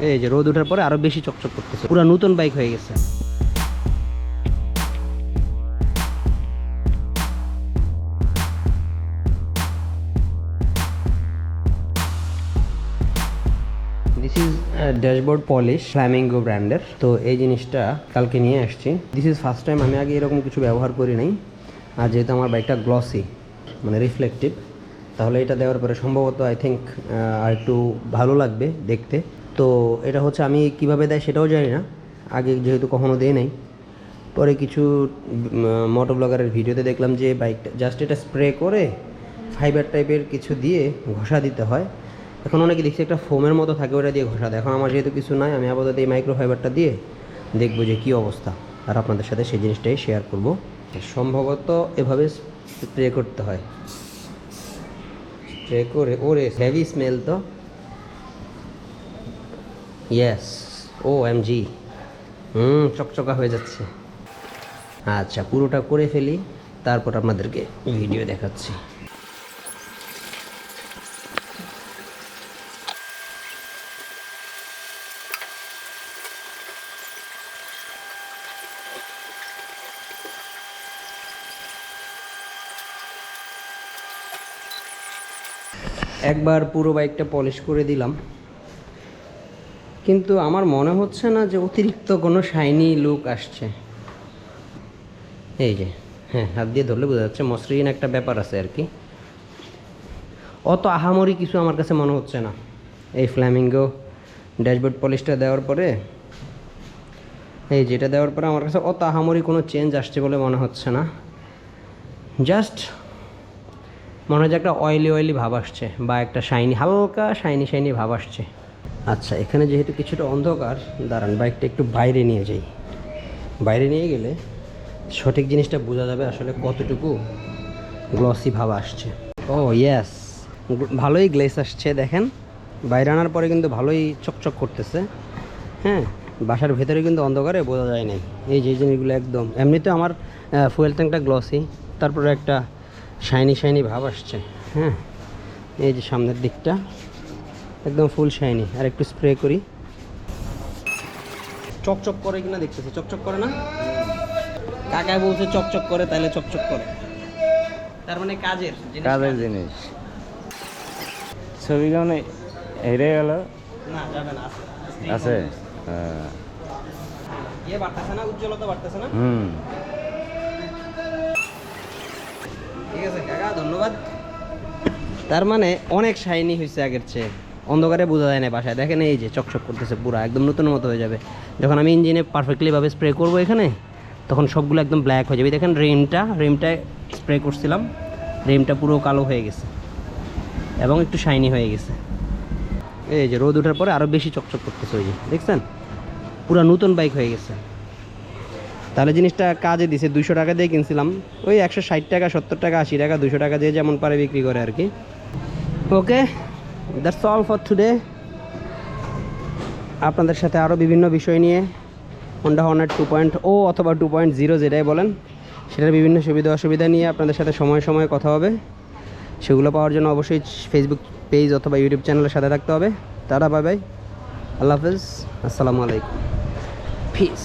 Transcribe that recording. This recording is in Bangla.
এই যে রোদ ওঠার পরে আরো বেশি চকচক করতেছে, পুরো নতুন বাইক হয়ে গেছে। This is dashboard polish flamingo ব্র্যান্ডের। তো এই জিনিসটা কালকে নিয়ে আসছি। দিস ইজ ফার্স্ট টাইম, আমি আগে এরকম কিছু ব্যবহার করি নাই। আর যেহেতু আমার বাইকটা গ্লসি মানে রিফ্লেকটিভ, তাহলে এটা দেওয়ার পরে সম্ভবত আই থিঙ্ক আর একটু ভালো লাগবে দেখতে। তো এটা হচ্ছে আমি কিভাবে দেয় সেটাও জানি না, আগে যেহেতু কখনো দেই নাই। পরে কিছু মোটো ব্লগারের ভিডিওতে দেখলাম যে বাইকটা জাস্ট এটা স্প্রে করে ফাইবার টাইপের কিছু দিয়ে ঘষা দিতে হয়। এখন অনেকে দেখছি একটা ফোমের মতো থাকে, ওটা দিয়ে ঘষা দেয়। এখন আমার যেহেতু কিছু নাই, আমি আপাতত এই মাইক্রো ফাইবারটা দিয়ে দেখবো যে কী অবস্থা, আর আপনাদের সাথে সেই জিনিসটাই শেয়ার করব। সম্ভবত এভাবে স্প্রে করতে হয়, স্প্রে করে। ওরে হেভি স্মেল তো, ইয়েস, ও এম জি, চকচকা হয়ে যাচ্ছে। আচ্ছা, পুরোটা করে ফেলি, তারপর আপনাদেরকে ভিডিও দেখাচ্ছি। একবার পুরো বাইকটা পলিশ করে দিলাম, কিন্তু আমার মনে হচ্ছে না যে অতিরিক্ত কোনো শাইনি লুক আসছে। এই যে, হ্যাঁ, হাত দিয়ে ধরলে বোঝা যাচ্ছে মসৃণ একটা ব্যাপার আছে আর কি। অত আহামরি কিছু আমার কাছে মনে হচ্ছে না। এই ফ্ল্যামিঙ্গো ড্যাশবোর্ড পলিশটা দেওয়ার পরে, এই যেটা দেওয়ার পরে আমার কাছে অত আহামরি কোনো চেঞ্জ আসছে বলে মনে হচ্ছে না। জাস্ট মনে হয় যে একটা অয়েলি ভাব আসছে, বা একটা শাইনি, হালকা শাইনি ভাব আসছে। আচ্ছা, এখানে যেহেতু কিছুটা অন্ধকার, দাঁড়ান বাইকটা একটু বাইরে নিয়ে যাই। বাইরে নিয়ে গেলে সঠিক জিনিসটা বোঝা যাবে আসলে কতটুকু গ্লসি ভাব আসছে। ও ইয়েস, ভালোই গ্লেস আসছে দেখেন। বাইরে আনার পরে কিন্তু ভালোই চকচক করতেছে। হ্যাঁ, বাসার ভেতরে কিন্তু অন্ধকারে বোঝা যায় নাই। এই যে জিনিসগুলো একদম, এমনিতে আমার ফুয়েল ট্যাঙ্কটা গ্লসি, তারপরে একটা শাইনি ভাব আসছে। হ্যাঁ, এই যে সামনের দিকটা একদম ফুল শাইনি। আর একটু স্প্রে করি, চকচক করে কিনা দেখতেছি। চকচক করে না? কাকায় বলছে চকচক করে, তাহলে চকচক করে, তার মানে কাজের জিনিস। ছবি কেমন হেরে গেল? না, যাবে না, আছে। ইয়ে বাড়তেছে না, উজ্জ্বলতা বাড়তেছে না। ঠিক আছে কাকা, ধন্যবাদ। তার মানে অনেক শাইনি হয়েছে আগের চেয়ে, অন্ধকারে বোঝা যায় না বাসায়। দেখেন এই যে চকচক করতেছে, পুরো একদম নতুন মতো হয়ে যাবে যখন আমি ইঞ্জিনে পারফেক্টলিভাবে স্প্রে করবো এখানে, তখন সবগুলো একদম ব্ল্যাক হয়ে যাবে। দেখেন রিমটা স্প্রে করছিলাম, রিমটা পুরো কালো হয়ে গেছে এবং একটু শাইনি হয়ে গেছে। এই যে রোদ ওঠার পরে আরও বেশি চকচক করতেছে, ওই যে দেখছেন, পুরো নতুন বাইক হয়ে গেছে। তাহলে জিনিসটা কাজে দিছে। 200 টাকা দিয়ে কিনছিলাম, ওই 160 টাকা, 70 টাকা, 80 টাকা, 200 টাকা দিয়ে যেমন পারে বিক্রি করে আর কি। ওকে, দ্যাটস অল ফর টুডে। আপনাদের সাথে আরও বিভিন্ন বিষয় নিয়ে হোন্ডা হর্নেট 2.0 অথবা 2.0 যেটাই বলেন, সেটার বিভিন্ন সুবিধা অসুবিধা নিয়ে আপনাদের সাথে সময় কথা হবে। সেগুলো পাওয়ার জন্য অবশ্যই ফেসবুক পেজ অথবা ইউটিউব চ্যানেলের সাথে থাকতে হবে। টাটা, বাই বাই, আল্লাহ হাফেজ, আসসালামু আলাইকুম, পিস।